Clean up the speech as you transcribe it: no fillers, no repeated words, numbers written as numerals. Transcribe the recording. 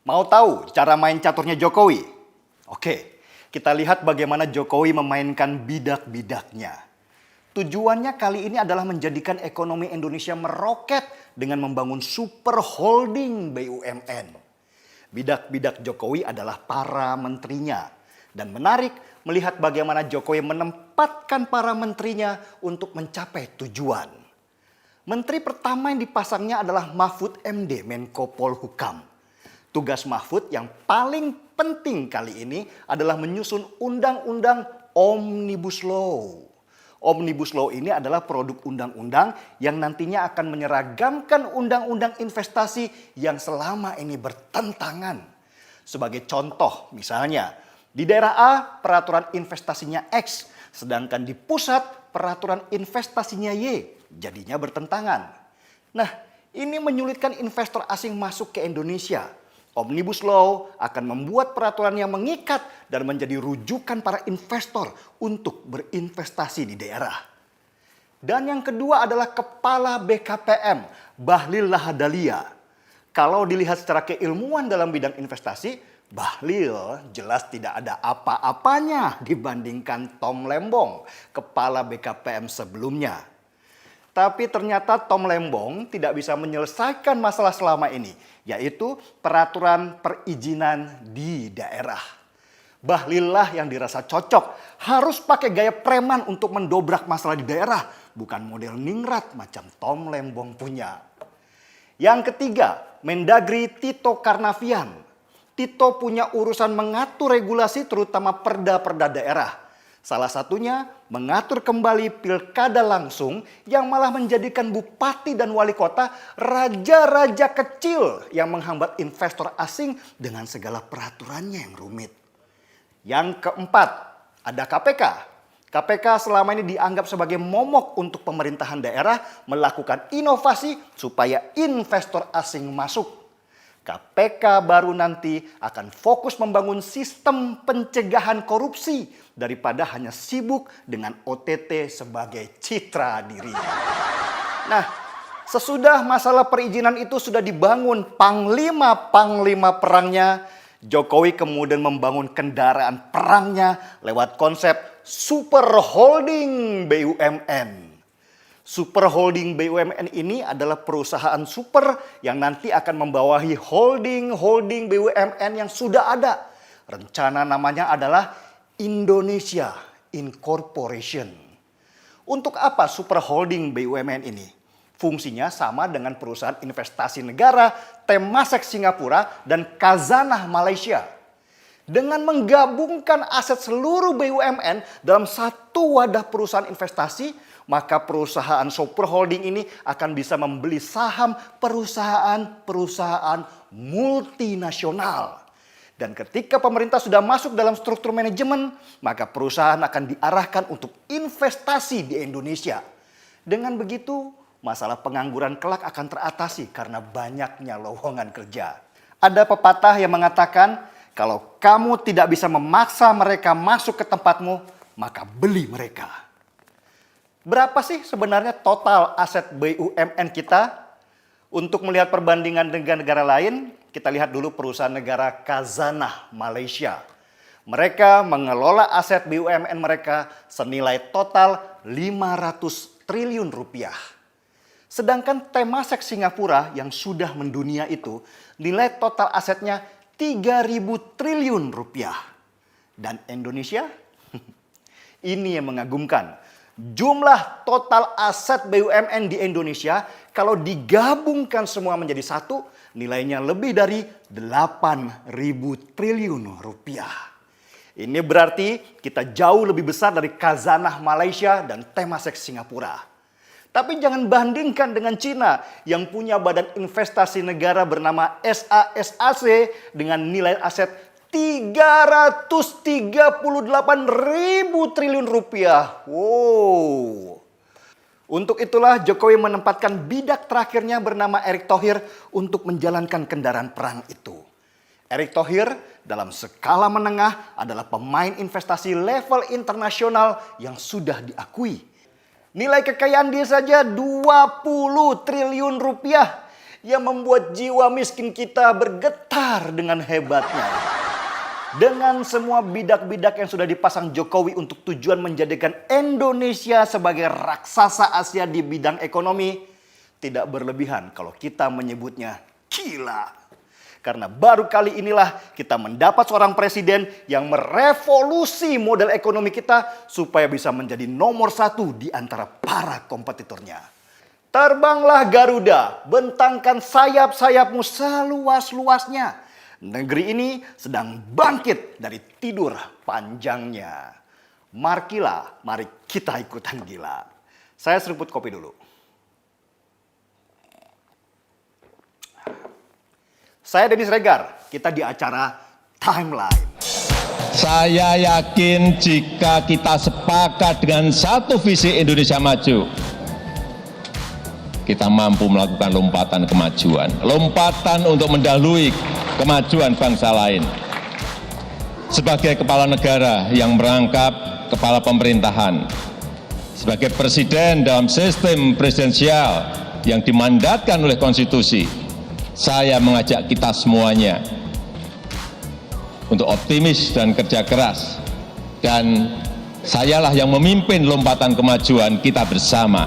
Mau tahu cara main caturnya Jokowi? Oke, kita lihat bagaimana Jokowi memainkan bidak-bidaknya. Tujuannya kali ini adalah menjadikan ekonomi Indonesia meroket dengan membangun super holding BUMN. Bidak-bidak Jokowi adalah para menterinya. Dan menarik melihat bagaimana Jokowi menempatkan para menterinya untuk mencapai tujuan. Menteri pertama yang dipasangnya adalah Mahfud MD, Menko Polhukam. Tugas Mahfud yang paling penting kali ini adalah menyusun undang-undang Omnibus Law. Omnibus Law ini adalah produk undang-undang yang nantinya akan menyeragamkan undang-undang investasi yang selama ini bertentangan. Sebagai contoh misalnya, di daerah A peraturan investasinya X, sedangkan di pusat peraturan investasinya Y, jadinya bertentangan. Nah, ini menyulitkan investor asing masuk ke Indonesia. Omnibus Law akan membuat peraturan yang mengikat dan menjadi rujukan para investor untuk berinvestasi di daerah. Dan yang kedua adalah Kepala BKPM, Bahlil Lahadalia. Kalau dilihat secara keilmuan dalam bidang investasi, Bahlil jelas tidak ada apa-apanya dibandingkan Tom Lembong, Kepala BKPM sebelumnya. Tapi ternyata Tom Lembong tidak bisa menyelesaikan masalah selama ini, yaitu peraturan perizinan di daerah. Bahlil lah yang dirasa cocok, harus pakai gaya preman untuk mendobrak masalah di daerah, bukan model ningrat macam Tom Lembong punya. Yang ketiga, Mendagri Tito Karnavian. Tito punya urusan mengatur regulasi terutama perda-perda daerah. Salah satunya mengatur kembali pilkada langsung yang malah menjadikan bupati dan wali kota raja-raja kecil yang menghambat investor asing dengan segala peraturannya yang rumit. Yang keempat, ada KPK. KPK selama ini dianggap sebagai momok untuk pemerintahan daerah melakukan inovasi supaya investor asing masuk. KPK baru nanti akan fokus membangun sistem pencegahan korupsi daripada hanya sibuk dengan OTT sebagai citra diri. Nah, sesudah masalah perizinan itu sudah dibangun panglima-panglima perangnya, Jokowi kemudian membangun kendaraan perangnya lewat konsep super holding BUMN. Super holding BUMN ini adalah perusahaan super yang nanti akan membawahi holding BUMN yang sudah ada. Rencana namanya adalah Indonesia Incorporation. Untuk apa super holding BUMN ini? Fungsinya sama dengan perusahaan investasi negara, Temasek Singapura, dan Khazanah Malaysia. Dengan menggabungkan aset seluruh BUMN dalam satu wadah perusahaan investasi, maka perusahaan super holding ini akan bisa membeli saham perusahaan-perusahaan multinasional. Dan ketika pemerintah sudah masuk dalam struktur manajemen, maka perusahaan akan diarahkan untuk investasi di Indonesia. Dengan begitu, masalah pengangguran kelak akan teratasi karena banyaknya lowongan kerja. Ada pepatah yang mengatakan, kalau kamu tidak bisa memaksa mereka masuk ke tempatmu, maka beli mereka. Berapa sih sebenarnya total aset BUMN kita? Untuk melihat perbandingan dengan negara lain, kita lihat dulu perusahaan negara Khazanah Malaysia. Mereka mengelola aset BUMN mereka senilai total 500 triliun rupiah. Sedangkan Temasek Singapura yang sudah mendunia itu, nilai total asetnya 3.000 triliun rupiah. Dan Indonesia? Ini yang mengagumkan. Jumlah total aset BUMN di Indonesia kalau digabungkan semua menjadi satu, nilainya lebih dari 8.000 triliun rupiah. Ini berarti kita jauh lebih besar dari Khazanah Malaysia dan Temasek Singapura. Tapi jangan bandingkan dengan Cina yang punya badan investasi negara bernama SASAC dengan nilai aset 338.000 triliun rupiah. Wow. Untuk itulah Jokowi menempatkan bidak terakhirnya bernama Erick Thohir untuk menjalankan kendaraan perang itu. Erick Thohir dalam skala menengah adalah pemain investasi level internasional yang sudah diakui. Nilai kekayaan dia saja 20 triliun rupiah. yang membuat jiwa miskin kita bergetar dengan hebatnya. Dengan semua bidak-bidak yang sudah dipasang Jokowi untuk tujuan menjadikan Indonesia sebagai raksasa Asia di bidang ekonomi, tidak berlebihan kalau kita menyebutnya gila. Karena baru kali inilah kita mendapat seorang presiden yang merevolusi model ekonomi kita supaya bisa menjadi nomor satu di antara para kompetitornya. Terbanglah Garuda, bentangkan sayap-sayapmu seluas-luasnya. Negeri ini sedang bangkit dari tidur panjangnya. Marilah, mari kita ikutan gila. Saya seruput kopi dulu. Saya Dennis Regar, kita di acara Timeline. Saya yakin jika kita sepakat dengan satu visi Indonesia maju, kita mampu melakukan lompatan kemajuan. Lompatan untuk mendahului kemajuan bangsa lain. Sebagai kepala negara yang merangkap kepala pemerintahan, sebagai presiden dalam sistem presidensial yang dimandatkan oleh konstitusi, saya mengajak kita semuanya untuk optimis dan kerja keras. Dan sayalah yang memimpin lompatan kemajuan kita bersama.